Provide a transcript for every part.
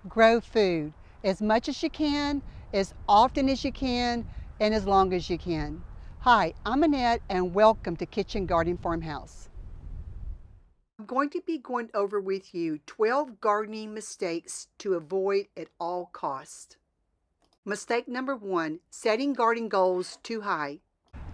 Grow food as much as you can, as often as you can, and as long as you can. Hi, I'm Annette and welcome to Kitchen Garden Farmhouse. I'm going to be going over with you 12 gardening mistakes to avoid at all costs. Mistake number 1, setting garden goals too high.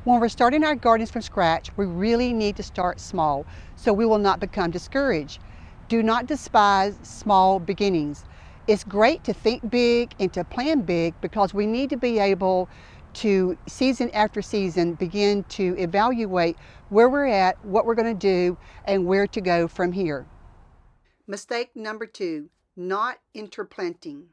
When we're starting our gardens from scratch, we really need to start small so we will not become discouraged. Do not despise small beginnings. It's great to think big and to plan big because we need to be able to, season after season, begin to evaluate where we're at, what we're going to do, and where to go from here. Mistake number 2, not interplanting.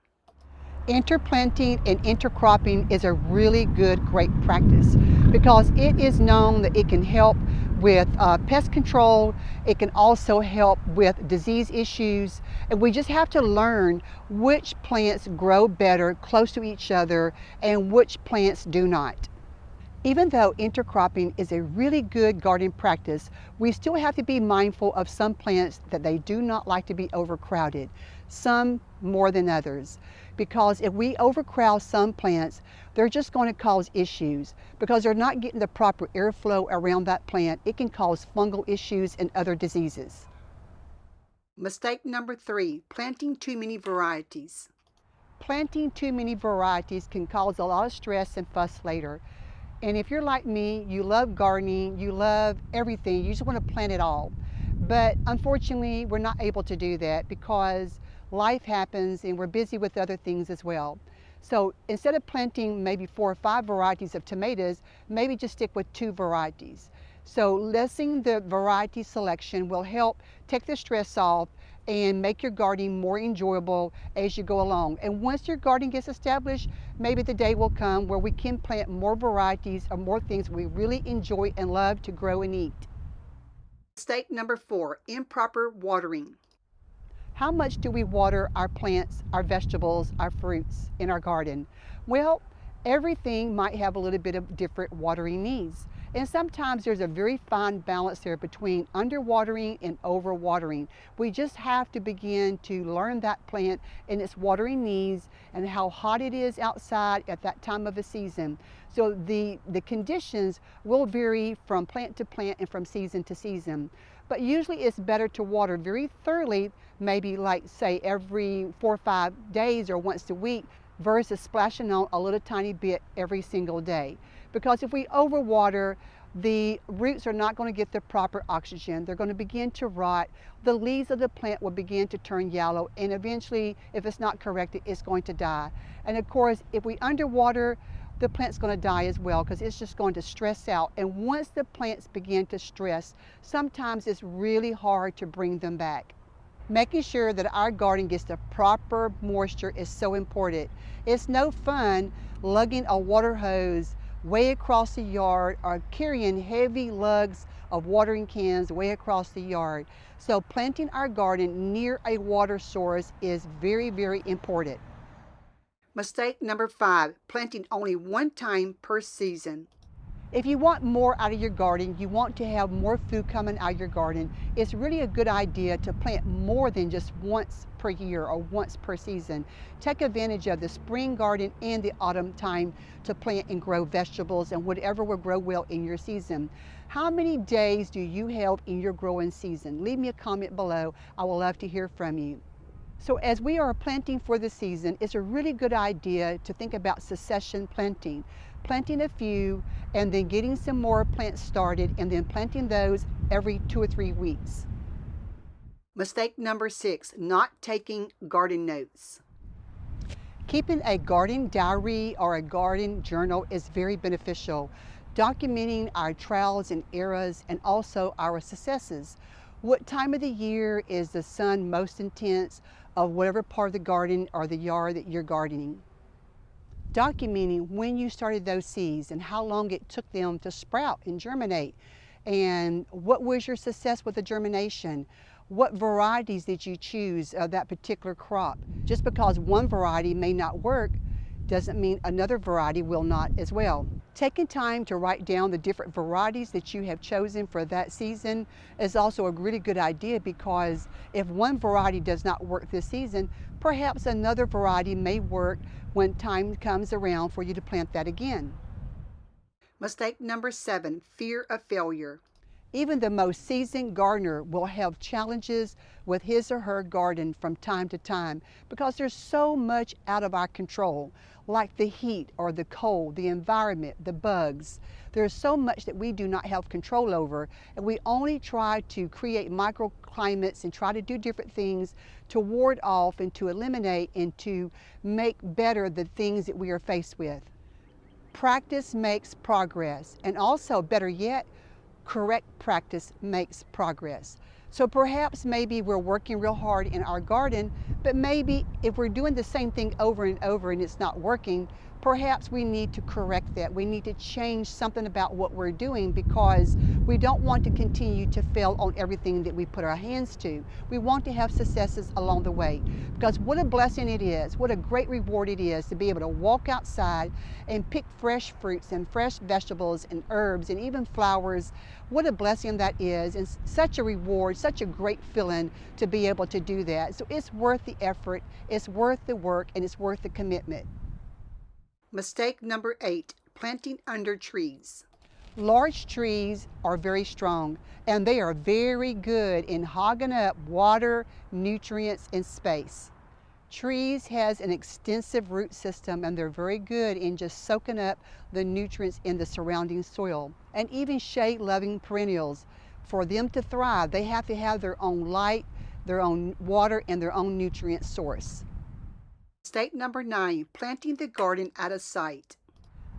Interplanting and intercropping is a really great practice because it is known that it can help with pest control. It can also help with disease issues. And we just have to learn which plants grow better close to each other and which plants do not. Even though intercropping is a really good garden practice, we still have to be mindful of some plants that they do not like to be overcrowded, some more than others. Because if we overcrowd some plants, they're just going to cause issues. Because they're not getting the proper airflow around that plant, it can cause fungal issues and other diseases. Mistake number 3, planting too many varieties. Planting too many varieties can cause a lot of stress and fuss later. And if you're like me, you love gardening, you love everything, you just want to plant it all. But unfortunately, we're not able to do that because life happens and we're busy with other things as well. So instead of planting maybe 4 or 5 varieties of tomatoes, maybe just stick with 2 varieties. So lessening the variety selection will help take the stress off and make your gardening more enjoyable as you go along. And once your garden gets established, maybe the day will come where we can plant more varieties or more things we really enjoy and love to grow and eat. Mistake number 4, improper watering. How much do we water our plants, our vegetables, our fruits in our garden? Well, everything might have a little bit of different watering needs. And sometimes there's a very fine balance there between underwatering and overwatering. We just have to begin to learn that plant and its watering needs and how hot it is outside at that time of the season. So the conditions will vary from plant to plant and from season to season. But usually it's better to water very thoroughly, maybe like say every 4 or 5 days or once a week, versus splashing on a little tiny bit every single day. Because if we overwater, the roots are not going to get the proper oxygen. They're going to begin to rot. The leaves of the plant will begin to turn yellow, and eventually, if it's not corrected, it's going to die. And of course, if we underwater, the plant's going to die as well because it's just going to stress out. And once the plants begin to stress, sometimes it's really hard to bring them back. Making sure that our garden gets the proper moisture is so important. It's no fun lugging a water hose way across the yard or carrying heavy lugs of watering cans way across the yard. So planting our garden near a water source is very, very important. Mistake number 5, planting only 1 time per season. If you want more out of your garden, you want to have more food coming out of your garden, it's really a good idea to plant more than just once per year or once per season. Take advantage of the spring garden and the autumn time to plant and grow vegetables and whatever will grow well in your season. How many days do you have in your growing season? Leave me a comment below. I would love to hear from you. So as we are planting for the season, it's a really good idea to think about succession planting. Planting a few and then getting some more plants started and then planting those every 2 or 3 weeks. Mistake number 6, not taking garden notes. Keeping a garden diary or a garden journal is very beneficial, documenting our trials and errors and also our successes. What time of the year is the sun most intense of whatever part of the garden or the yard that you're gardening? Documenting when you started those seeds and how long it took them to sprout and germinate, and what was your success with the germination. What varieties did you choose of that particular crop? Just because one variety may not work doesn't mean another variety will not as well. Taking time to write down the different varieties that you have chosen for that season is also a really good idea, because if one variety does not work this season, perhaps another variety may work when time comes around for you to plant that again. Mistake number 7, fear of failure. Even the most seasoned gardener will have challenges with his or her garden from time to time because there's so much out of our control, like the heat or the cold, the environment, the bugs. There's so much that we do not have control over, and we only try to create microclimates and try to do different things to ward off and to eliminate and to make better the things that we are faced with. Practice makes progress, and also, better yet, correct practice makes progress. So perhaps maybe we're working real hard in our garden, but maybe if we're doing the same thing over and over and it's not working, perhaps we need to correct that. We need to change something about what we're doing because we don't want to continue to fail on everything that we put our hands to. We want to have successes along the way because what a blessing it is, what a great reward it is to be able to walk outside and pick fresh fruits and fresh vegetables and herbs and even flowers. What a blessing that is, and such a reward, such a great feeling to be able to do that. So it's worth the effort, it's worth the work, and it's worth the commitment. Mistake number 8, planting under trees. Large trees are very strong, and they are very good in hogging up water, nutrients, and space. Trees has an extensive root system, and they're very good in just soaking up the nutrients in the surrounding soil. And even shade-loving perennials, for them to thrive, they have to have their own light, their own water, and their own nutrient source. Mistake number 9, planting the garden out of sight.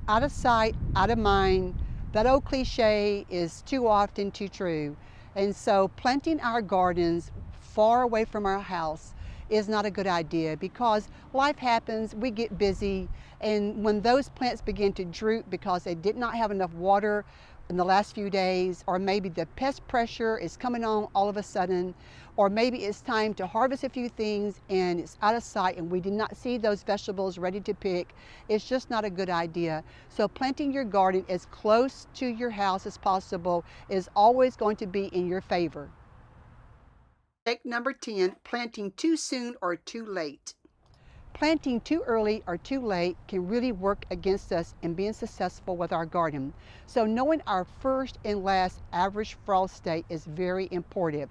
Out of sight, out of mind. That old cliche is too often too true. And so planting our gardens far away from our house is not a good idea because life happens, we get busy, and when those plants begin to droop because they did not have enough water in the last few days, or maybe the pest pressure is coming on all of a sudden, or maybe it's time to harvest a few things and it's out of sight and we did not see those vegetables ready to pick, it's just not a good idea. So planting your garden as close to your house as possible is always going to be in your favor. Mistake number 10, planting too soon or too late. Planting too early or too late can really work against us in being successful with our garden. So knowing our first and last average frost date is very important.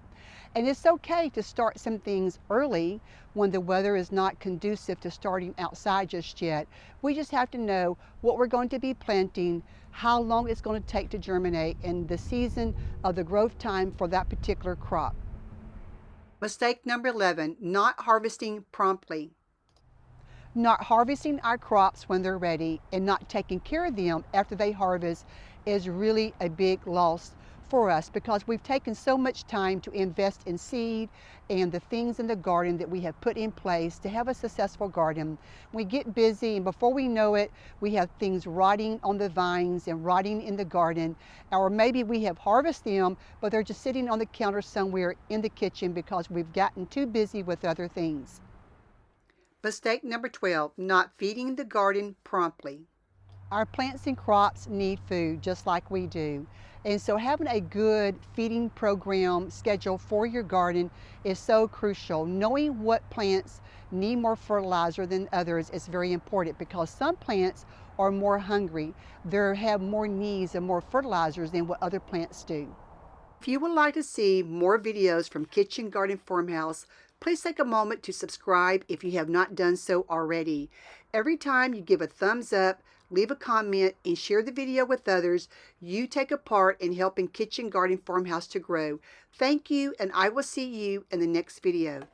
And it's okay to start some things early when the weather is not conducive to starting outside just yet. We just have to know what we're going to be planting, how long it's going to take to germinate, and the season of the growth time for that particular crop. Mistake number 11, not harvesting promptly. Not harvesting our crops when they're ready and not taking care of them after they harvest is really a big loss for us because we've taken so much time to invest in seed and the things in the garden that we have put in place to have a successful garden. We get busy and before we know it, we have things rotting on the vines and rotting in the garden, or maybe we have harvested them, but they're just sitting on the counter somewhere in the kitchen because we've gotten too busy with other things. Mistake number 12, not feeding the garden promptly. Our plants and crops need food just like we do. And so having a good feeding program schedule for your garden is so crucial. Knowing what plants need more fertilizer than others is very important because some plants are more hungry. They have more needs and more fertilizers than what other plants do. If you would like to see more videos from Kitchen Garden Farmhouse, please take a moment to subscribe if you have not done so already. Every time you give a thumbs up, leave a comment, and share the video with others, you take a part in helping Kitchen Garden Farmhouse to grow. Thank you, and I will see you in the next video.